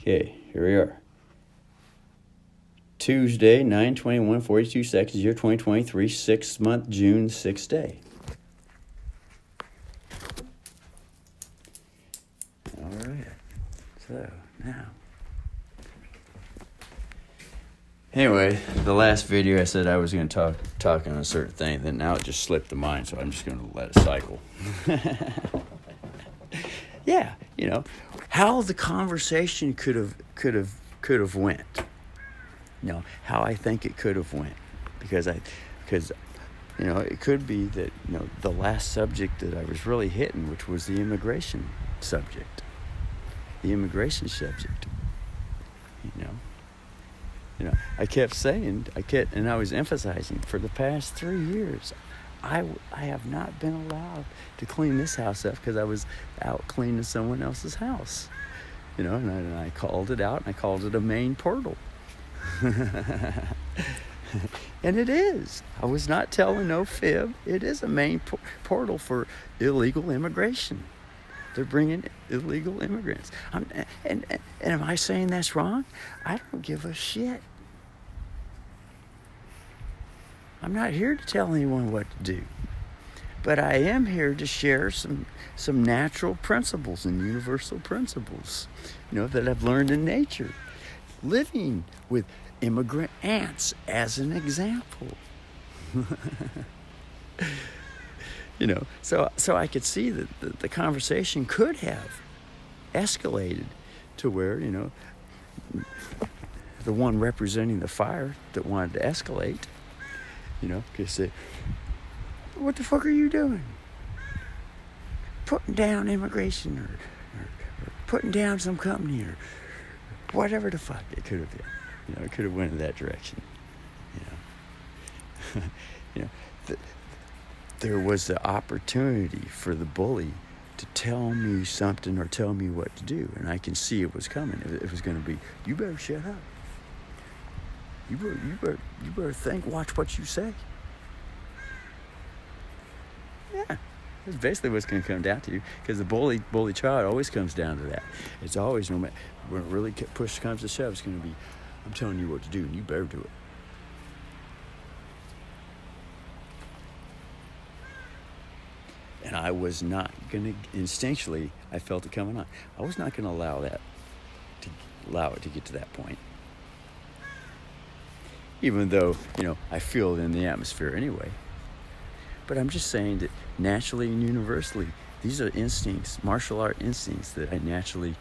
Okay, here we are. Tuesday, 9/21, 42 seconds, year 2023, 6th month, June, 6th day. All right. So, now. Anyway, the last video I said I was going to talk on a certain thing, then now it just slipped the mind, so I'm just going to let it cycle. Yeah, how the conversation could have went. How I think it could have went, because it could be that the last subject that I was really hitting, which was the immigration subject. I kept saying, and I was emphasizing for the past 3 years, I have not been allowed to clean this house up because I was out cleaning someone else's house, and I called it out, and I called it a main portal. And it is. I was not telling no fib. It is a main portal for illegal immigration. They're bringing illegal immigrants. And am I saying that's wrong? I don't give a shit. I'm not here to tell anyone what to do. But I am here to share some natural principles and universal principles, that I've learned in nature. Living with immigrant ants as an example. So I could see that the conversation could have escalated to where, the one representing the fire that wanted to escalate, could say, what the fuck are you doing? Putting down immigration or putting down some company or whatever the fuck it could have been. It could have went in that direction. There was the opportunity for the bully to tell me something or tell me what to do, and I can see it was coming. It was going to be, you better shut up. You better think, watch what you say. Yeah, that's basically what's going to come down to, because the bully child always comes down to that. It's always, when it really push comes to shove, it's going to be, I'm telling you what to do, and you better do it. And I was not going to, instinctually, I felt it coming on. I was not going to allow it to get to that point. Even though, I feel it in the atmosphere anyway. But I'm just saying that naturally and universally, these are instincts, martial art instincts that I naturally,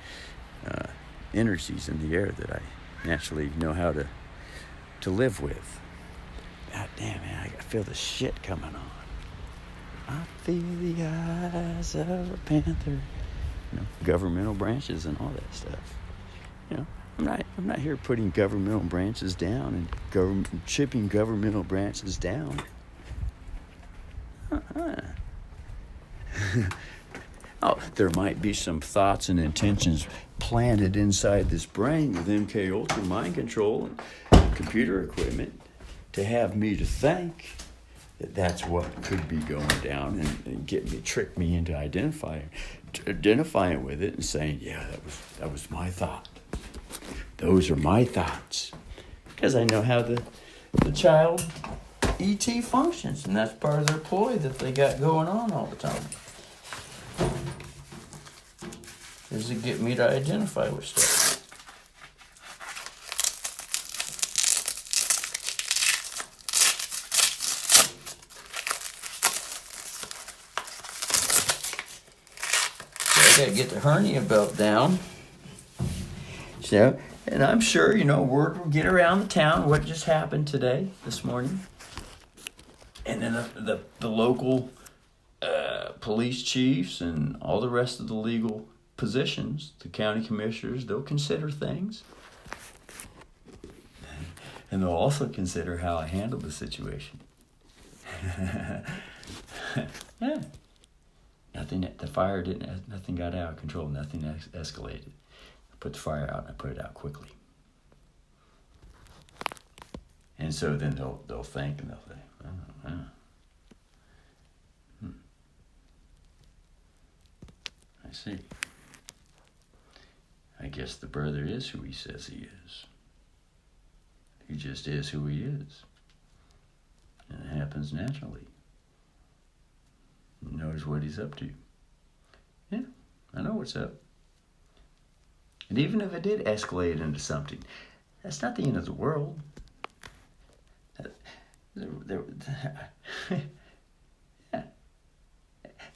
energies in the air that I naturally know how to live with. God damn, man, I feel the shit coming on. I feel the eyes of a panther. Governmental branches and all that stuff. I'm not here putting governmental branches down and chipping governmental branches down. Oh, there might be some thoughts and intentions planted inside this brain with MK Ultra mind control and computer equipment to have me to think that that's what could be going down and trick me into identifying with it and saying, yeah, that was my thought. Those are my thoughts. Because I know how the child E.T. functions, and that's part of their ploy that they got going on all the time. Is to get me to identify with stuff. I gotta get the hernia belt down. So, and I'm sure, word will get around the town what just happened this morning. And then the local police chiefs and all the rest of the legal positions, the county commissioners, they'll consider things. And they'll also consider how I handled the situation. Yeah. Nothing got out of control. Nothing escalated. I put the fire out, and I put it out quickly. And so then they'll think, and they'll say, I see. I guess the brother is who he says he is. He just is who he is. And it happens naturally. He knows what he's up to. Yeah, I know what's up. And even if it did escalate into something, that's not the end of the world.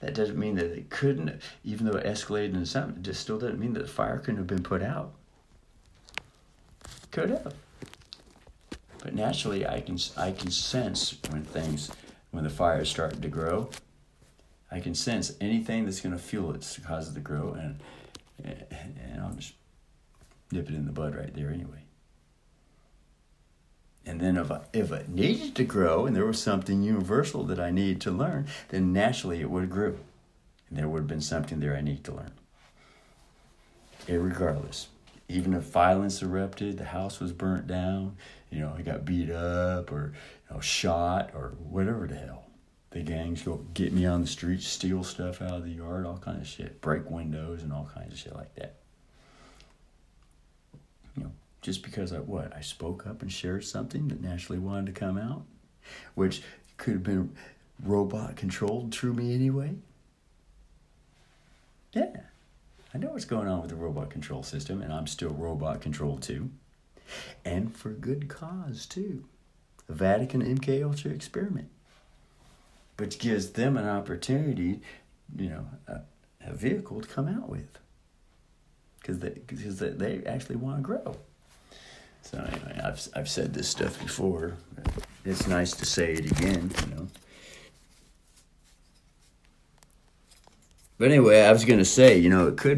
That doesn't mean that it couldn't, even though it escalated into something, it just still doesn't mean that the fire couldn't have been put out. Could have. But naturally, I can sense when the fire is starting to grow. I can sense anything that's going to fuel it to cause it to grow, and I'll just nip it in the bud right there anyway. And then if it needed to grow and there was something universal that I needed to learn, then naturally it would have grew. And there would have been something there I need to learn. Irregardless. Even if violence erupted, the house was burnt down, I got beat up or shot or whatever the hell. The gangs go get me on the street, steal stuff out of the yard, all kinds of shit. Break windows and all kinds of shit like that. Just because I spoke up and shared something that naturally wanted to come out, which could have been robot controlled through me anyway. Yeah, I know what's going on with the robot control system, and I'm still robot controlled too. And for good cause too. The Vatican MK Ultra experiment, which gives them an opportunity, a vehicle to come out with. Because they actually want to grow. So anyway, I've said this stuff before. But it's nice to say it again, But anyway, I was going to say, it could